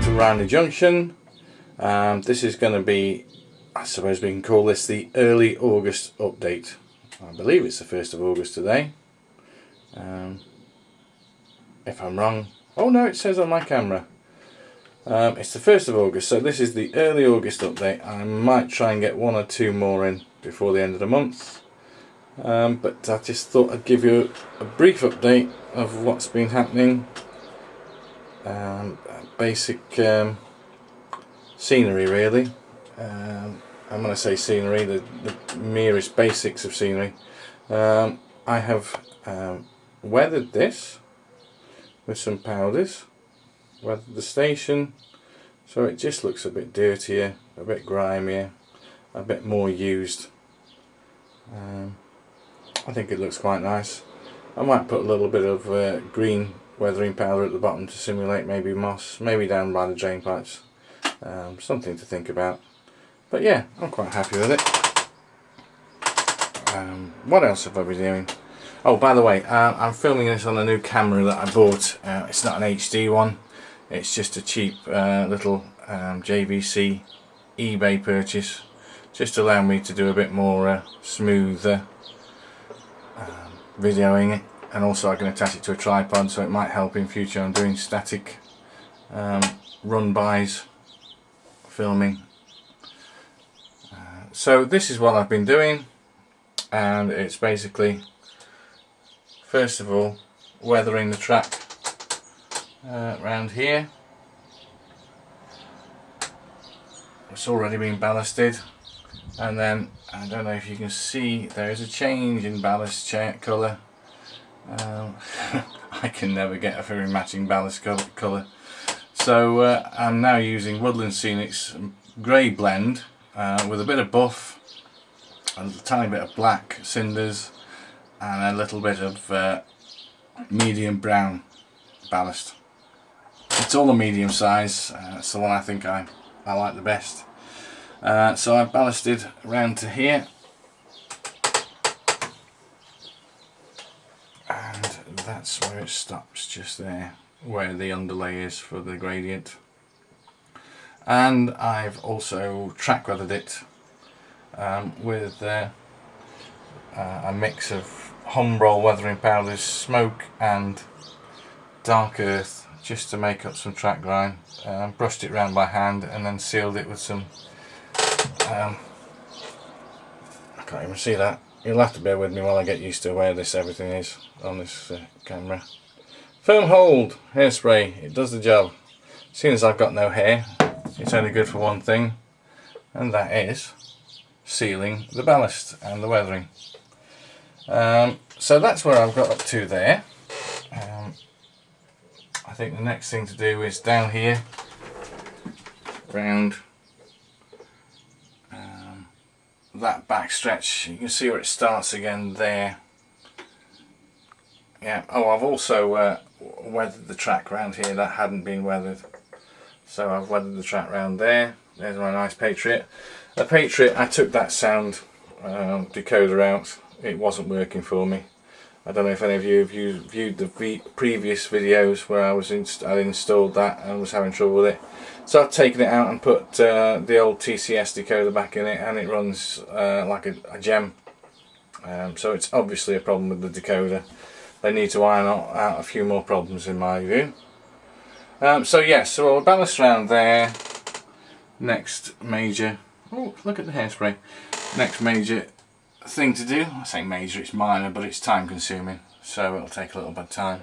back to Rhineley Junction. This is going to be, I suppose we can call this the early August update. I believe it's the 1st of August today. If I'm wrong, oh no, it says on my camera. It's the 1st of August, so this is the early August update. I might try and get one or two more in before the end of the month. But I just thought I'd give you a brief update of what's been happening. Basic scenery really. And when I say scenery, the merest basics of scenery. I have weathered this with some powders, weathered the station, so it just looks a bit dirtier, a bit grimier, a bit more used. I think it looks quite nice. I might put a little bit of green weathering powder at the bottom to simulate maybe moss, maybe down by the drain pipes. Something to think about. But yeah, I'm quite happy with it. What else have I been doing? Oh, by the way, I'm filming this on a new camera that I bought. It's not an HD one. It's just a cheap little JVC eBay purchase. Just to allow me to do a bit more smooth videoing it. And also I can attach it to a tripod, so it might help in future. I'm doing static run-bys filming. So this is what I've been doing, and it's basically, first of all, weathering the track around here. It's already been ballasted, and then I don't know if you can see there is a change in ballast colour. I can never get a very matching ballast colour, so I'm now using Woodland Scenics grey blend with a bit of buff, a tiny bit of black cinders, and a little bit of medium brown ballast. It's all a medium size. It's the one I think I like the best. So I've ballasted around to here, and that's where it stops, just there where the underlay is for the gradient. And I've also track weathered it with a mix of Humbrol weathering powders, smoke and dark earth, just to make up some track grime. Brushed it round by hand and then sealed it with some I can't even see that. You'll have to bear with me while I get used to where everything is on this camera. Firm hold hairspray, it does the job. Seeing as I've got no hair, it's only good for one thing, and that is sealing the ballast and the weathering. So that's where I've got up to there. I think the next thing to do is down here, round that back stretch. You can see where it starts again there. Yeah. Oh, I've also weathered the track around here that hadn't been weathered. So I've weathered the track round there. There's my nice Patriot. The Patriot, I took that sound decoder out. It wasn't working for me. I don't know if any of you have viewed the previous videos where I installed that and was having trouble with it. So I've taken it out and put the old TCS decoder back in it, and it runs like a gem. So it's obviously a problem with the decoder. They need to iron out a few more problems in my view. So yes, so I'll ballast around there. Next major, oh look at the hairspray. Next major thing to do, I say major, it's minor, but it's time consuming, so it'll take a little bit of time.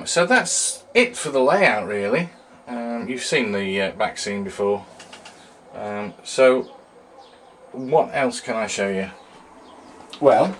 So that's it for the layout really. You've seen the back scene before. So what else can I show you? Well,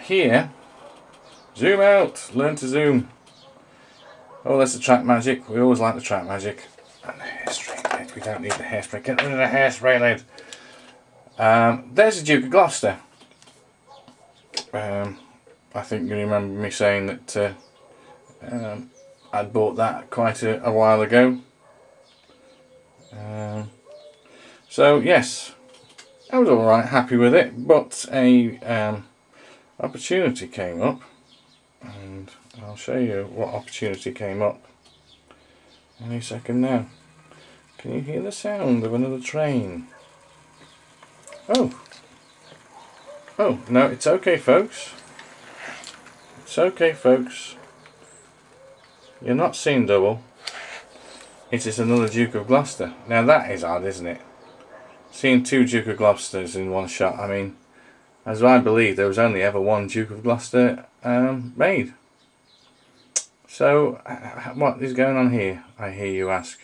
here, zoom out, learn to zoom. Oh, there's the track magic. We always like the track magic. And the hairspray lid. We don't need the hairspray. Get rid of the hairspray lid. There's the Duke of Gloucester. I think you remember me saying that I'd bought that quite a while ago. So yes, I was alright, happy with it, but a opportunity came up and I'll show you what opportunity came up any second now. Can you hear the sound of another train? Oh no, it's okay folks, it's okay folks, you're not seeing double. It is another Duke of Gloucester. Now that is odd, isn't it? Seeing two Duke of Gloucesters in one shot. I mean, as I believe there was only ever one Duke of Gloucester made. So what is going on here, I hear you ask?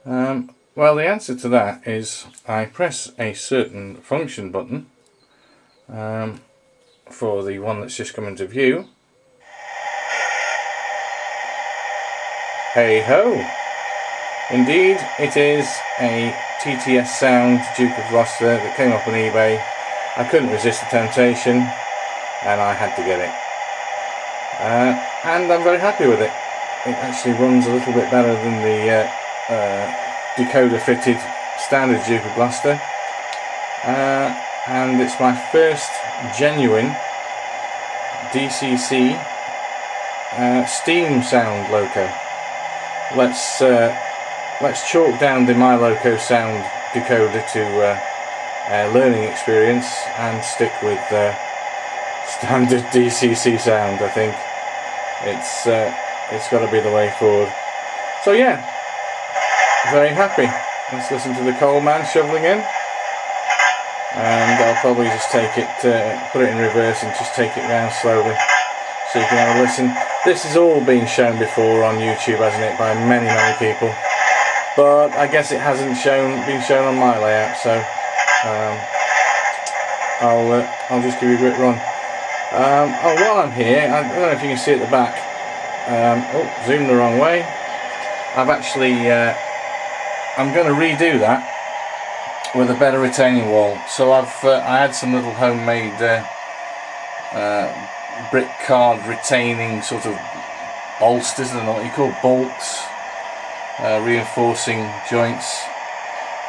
Well, the answer to that is I press a certain function button for the one that's just come into view. Hey ho! Indeed, it is a TTS Sound Duke of Gloucester that came up on eBay. I couldn't resist the temptation and I had to get it. And I'm very happy with it. It actually runs a little bit better than the decoder fitted standard Duke of Gloucester. And it's my first genuine DCC Steam Sound Loco. Let's chalk down the MyLoco Sound decoder to learning experience and stick with standard DCC sound. I think it's got to be the way forward. So yeah, very happy. Let's listen to the coal man shoveling in, and I'll probably just take it, put it in reverse and just take it round slowly so you can have a listen. This has all been shown before on YouTube, hasn't it, by many people, but I guess it hasn't been shown on my layout, so I'll just give you a quick run. While I'm here, I don't know if you can see at the back, zoomed the wrong way. I've actually I'm going to redo that with a better retaining wall. So I had some little homemade brick card retaining sort of bolsters, I don't know what you call bolts, reinforcing joints.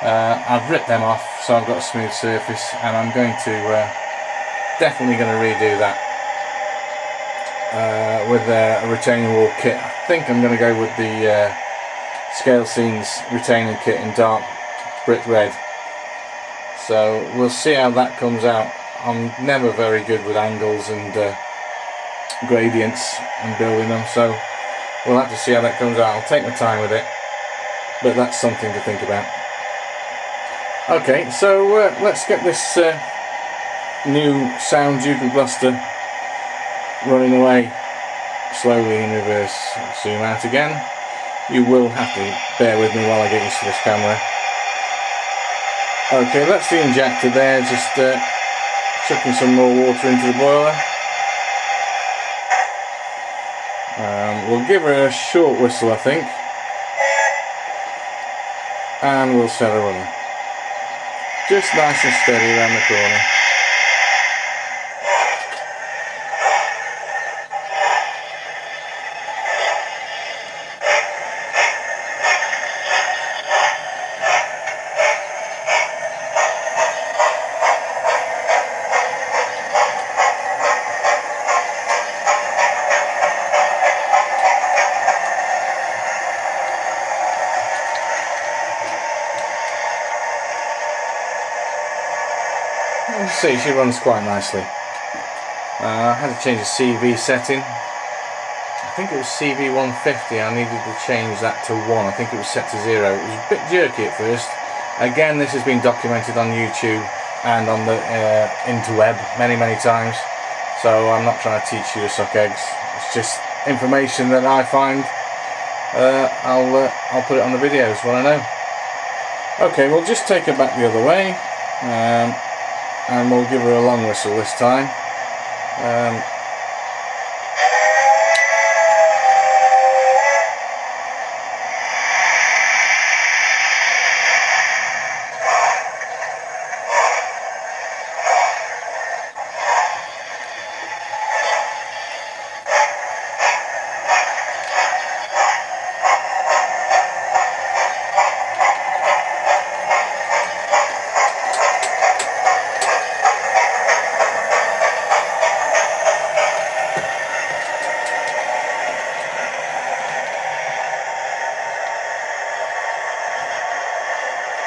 I've ripped them off so I've got a smooth surface, and I'm going to definitely going to redo that with a retaining wall kit. I think I'm going to go with the Scale Scenes retaining kit in dark brick red. So we'll see how that comes out. I'm never very good with angles and gradients and building them, so we'll have to see how that comes out. I'll take my time with it, but that's something to think about. Okay, so let's get this new Sound Duke of Gloucester running away slowly in reverse. Zoom out again. You will have to bear with me while I get used to this camera. Okay, that's the injector there, just chucking some more water into the boiler. We'll give her a short whistle, I think, and we'll set her running. Just nice and steady around the corner. You see, she runs quite nicely. I had to change the CV setting. I think it was CV 150. I needed to change that to 1. I think it was set to 0. It was a bit jerky at first. Again, this has been documented on YouTube and on the interweb many times. So I'm not trying to teach you to suck eggs. It's just information that I find. I'll put it on the videos when I know. Okay, we'll just take her back the other way. And we'll give her a long whistle this time.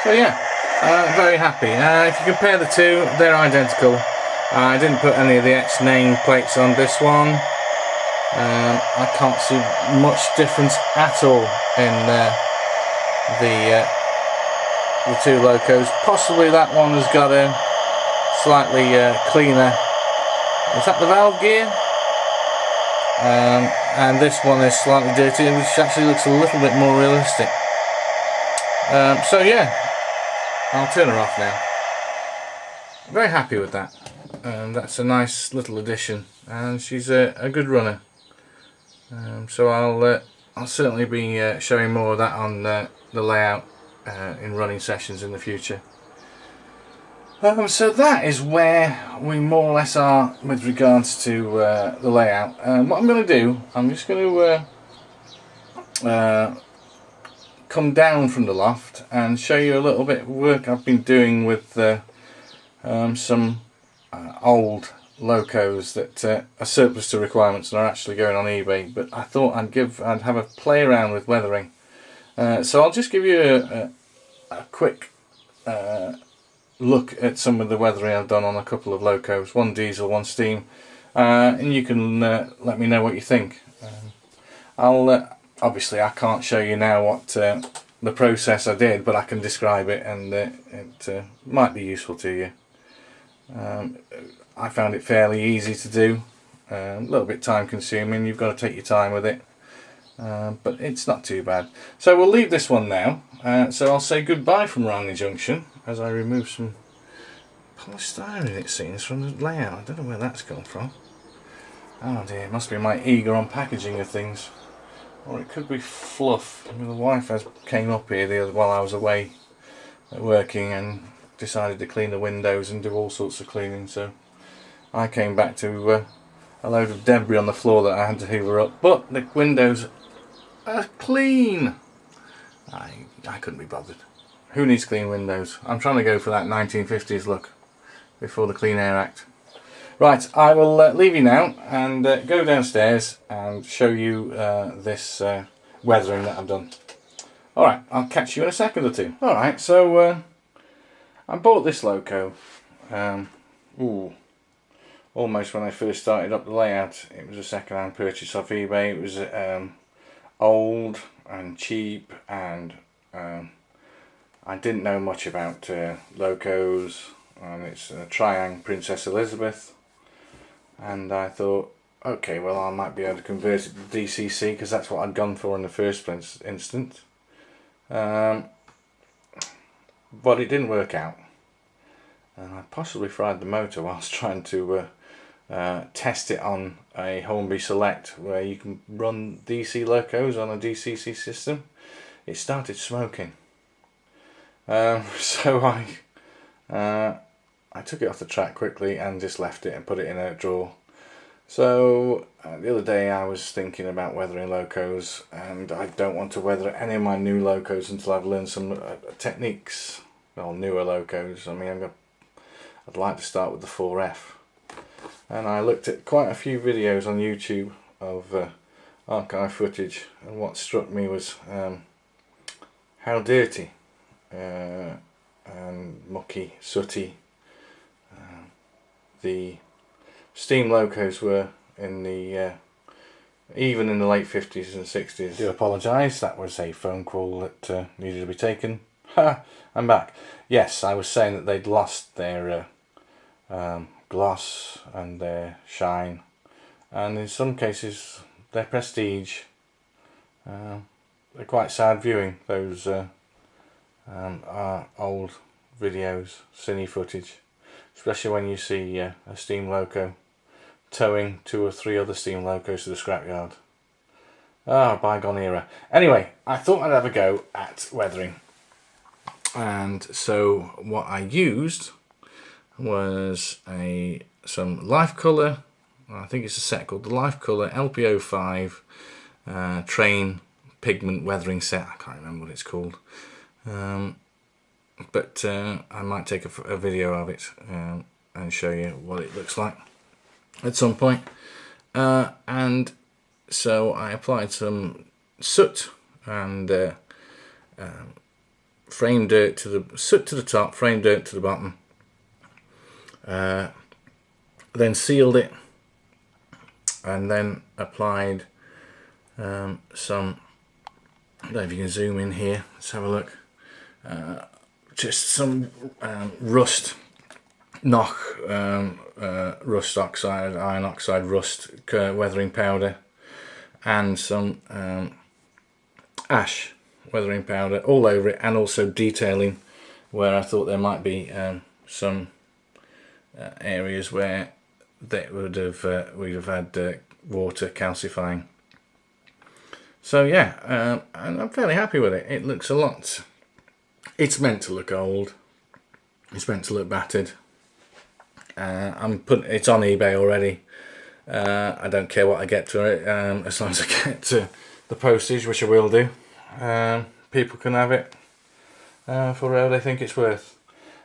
So yeah, very happy. If you compare the two, they're identical. I didn't put any of the X name plates on this one. I can't see much difference at all in the two locos. Possibly that one has got a slightly cleaner. Is that the valve gear? And this one is slightly dirty, which actually looks a little bit more realistic. So yeah, I'll turn her off now. Very happy with that. That's a nice little addition, and she's a good runner. So I'll certainly be showing more of that on the layout in running sessions in the future. So that is where we more or less are with regards to the layout. What I'm going to do, I'm just going to come down from the loft and show you a little bit of work I've been doing with some old locos that are surplus to requirements and are actually going on eBay, but I thought I'd have a play around with weathering. So I'll just give you a quick look at some of the weathering I've done on a couple of locos, one diesel, one steam, and you can let me know what you think. Obviously I can't show you now what the process I did, but I can describe it, and it might be useful to you. I found it fairly easy to do, a little bit time consuming, you've got to take your time with it, but it's not too bad. So we'll leave this one now, so I'll say goodbye from Ranelagh Junction as I remove some polystyrene, it seems, from the layout. I don't know where that's gone from. Oh dear, it must be my eager on packaging of things, or it could be fluff. I mean, the wife came up here while I was away working and decided to clean the windows and do all sorts of cleaning, so I came back to a load of debris on the floor that I had to hoover up, but the windows are clean. I couldn't be bothered. Who needs clean windows? I'm trying to go for that 1950s look before the Clean Air Act. Right, I will leave you now and go downstairs and show you this weathering that I've done. Alright, I'll catch you in a second or two. Alright, so I bought this loco almost when I first started up the layout. It was a second-hand purchase off eBay. It was old and cheap, and I didn't know much about locos, and it's a Triang Princess Elizabeth, and I thought, okay, well, I might be able to convert it to DCC because that's what I'd gone for in the first instance, but it didn't work out, and I possibly fried the motor whilst trying to test it on a Hornby Select where you can run DC locos on a DCC system. It started smoking, so I took it off the track quickly and just left it and put it in a drawer. So the other day I was thinking about weathering locos, and I don't want to weather any of my new locos until I've learned some techniques. Well, newer locos. I mean, I'd like to start with the 4F. And I looked at quite a few videos on YouTube of archive footage, and what struck me was how dirty and mucky, sooty the steam locos were in the even in the late 50s and 60s. I do apologise, that was a phone call that needed to be taken. Ha! I'm back. Yes, I was saying that they'd lost their gloss and their shine, and in some cases their prestige. They're quite sad viewing, those old videos, cine footage, especially when you see a steam loco towing 2 or 3 other steam locos to the scrapyard. Ah, bygone era. Anyway, I thought I'd have a go at weathering, and so what I used was some Life Colour. I think it's a set called the Life Colour LP05 Train Pigment Weathering Set. I can't remember what it's called, but I might take a video of it and show you what it looks like at some point. And so I applied some soot and frame dirt to the soot to the top, frame dirt to the bottom. Then sealed it, and then applied some. I don't know if you can zoom in here. Let's have a look. Just some rust knock, rust oxide, iron oxide rust weathering powder, and some ash weathering powder all over it, and also detailing where I thought there might be some areas where they would have we'd have had water calcifying. So yeah, and I'm fairly happy with it. It looks a lot. It's meant to look old. It's meant to look battered. It's on eBay already. I don't care what I get for it, as long as I get to the postage, which I will do. People can have it for whatever they think it's worth.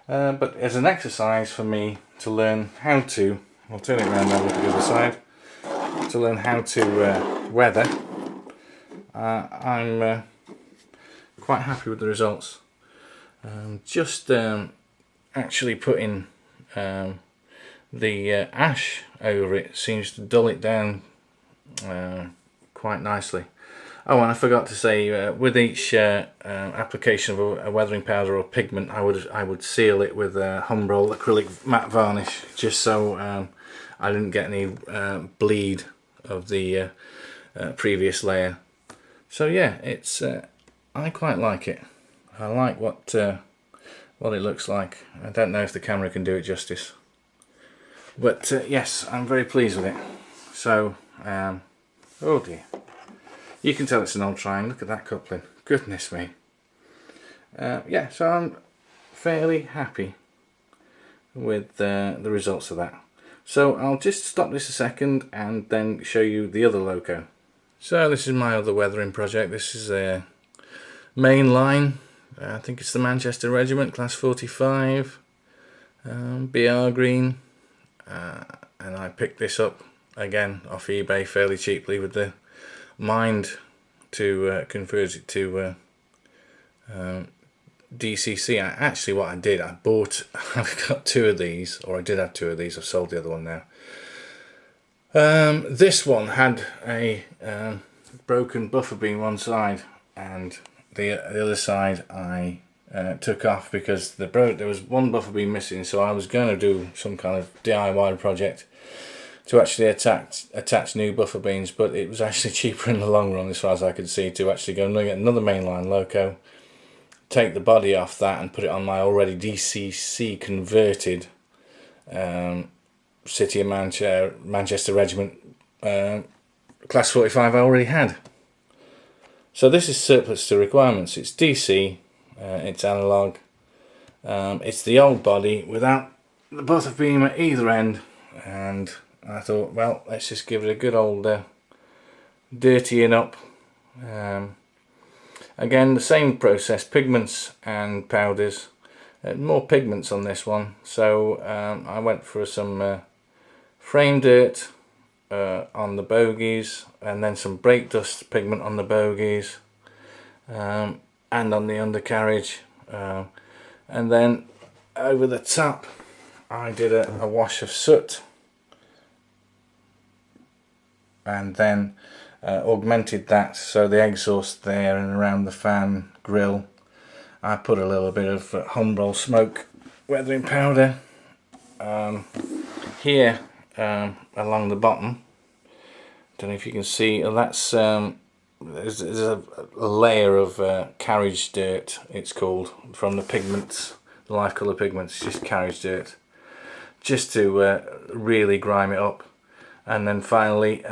But as an exercise for me to learn how to, I'll turn it around now, look at the other side, to learn how to weather, I'm quite happy with the results. Just actually putting the ash over it seems to dull it down quite nicely. Oh, and I forgot to say, with each application of a weathering powder or pigment, I would seal it with Humbrol acrylic matte varnish, just so I didn't get any bleed of the previous layer. So yeah, it's I quite like it. I like what it looks like. I don't know if the camera can do it justice, but yes, I'm very pleased with it. So oh dear, you can tell it's an old triangle. Look at that coupling, goodness me. Yeah, so I'm fairly happy with the results of that. So I'll just stop this a second and then show you the other loco. So this is my other weathering project. This is a main line. I think it's the Manchester Regiment, class 45, BR green, and I picked this up again off eBay fairly cheaply with the mind to convert it to DCC. Actually what I did, I've got two of these, or I did have two of these. I've sold the other one now. This one had a broken buffer beam one side, and the other side I took off because there was one buffer beam missing, so I was going to do some kind of DIY project to actually attach new buffer beams, but it was actually cheaper in the long run, as far as I could see, to actually go and get another mainline loco, take the body off that and put it on my already DCC converted City of Manchester Regiment class 45 I already had. So this is surplus to requirements. It's DC, it's analog, it's the old body without the buffer beam at either end, and I thought, well, let's just give it a good old dirtying up. Again, the same process, pigments and powders. More pigments on this one, so I went for some frame dirt on the bogies, and then some brake dust pigment on the bogies, and on the undercarriage, and then over the top I did a wash of soot, and then augmented that, so the exhaust there and around the fan grill I put a little bit of Humbrol smoke weathering powder. Here along the bottom, don't know if you can see, that's there's a layer of carriage dirt, it's called, from the pigments, the life colour pigments, just carriage dirt, just to really grime it up. And then finally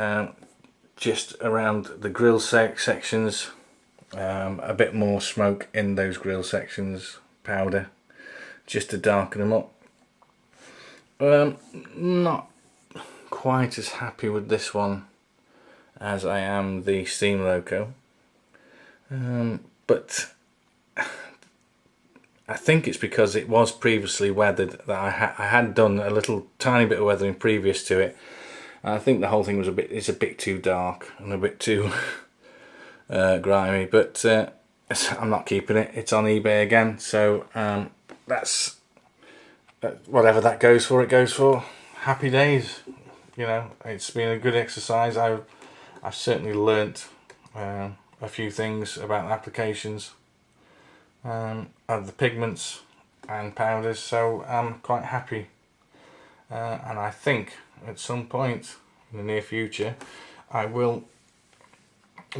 just around the grill sections, a bit more smoke in those grill sections, powder, just to darken them up. Not quite as happy with this one as I am the Steam Loco, but I think it's because it was previously weathered that I had done a little tiny bit of weathering previous to it. I think the whole thing was a bit too dark and a bit too grimy, but I'm not keeping it. It's on eBay again, so that's whatever that goes for, it goes for. Happy days. You know, it's been a good exercise. I've certainly learnt a few things about applications of the pigments and powders, so I'm quite happy. And I think at some point in the near future I will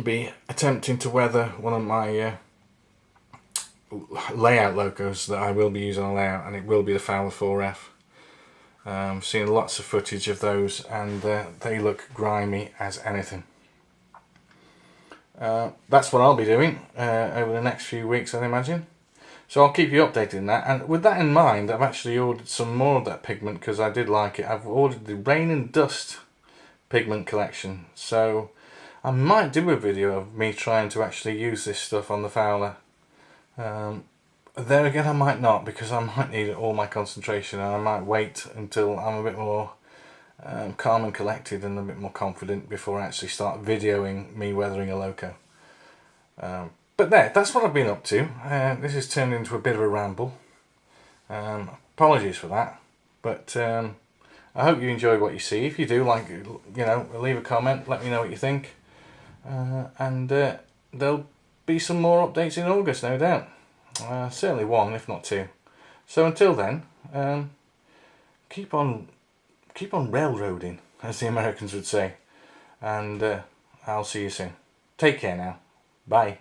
be attempting to weather one of my layout locos that I will be using on layout, and it will be the Fowler 4F. I've seen lots of footage of those, and they look grimy as anything. That's what I'll be doing over the next few weeks, I'd imagine. So I'll keep you updated on that. And with that in mind, I've actually ordered some more of that pigment because I did like it. I've ordered the Rain and Dust pigment collection. So I might do a video of me trying to actually use this stuff on the Fowler. There again, I might not, because I might need all my concentration, and I might wait until I'm a bit more calm and collected and a bit more confident before I actually start videoing me weathering a loco. But that's what I've been up to. This has turned into a bit of a ramble. Apologies for that, but I hope you enjoy what you see. If you do, leave a comment, let me know what you think, and there'll be some more updates in August, no doubt. Certainly one, if not two. So until then, keep on railroading, as the Americans would say, and I'll see you soon. Take care now. Bye.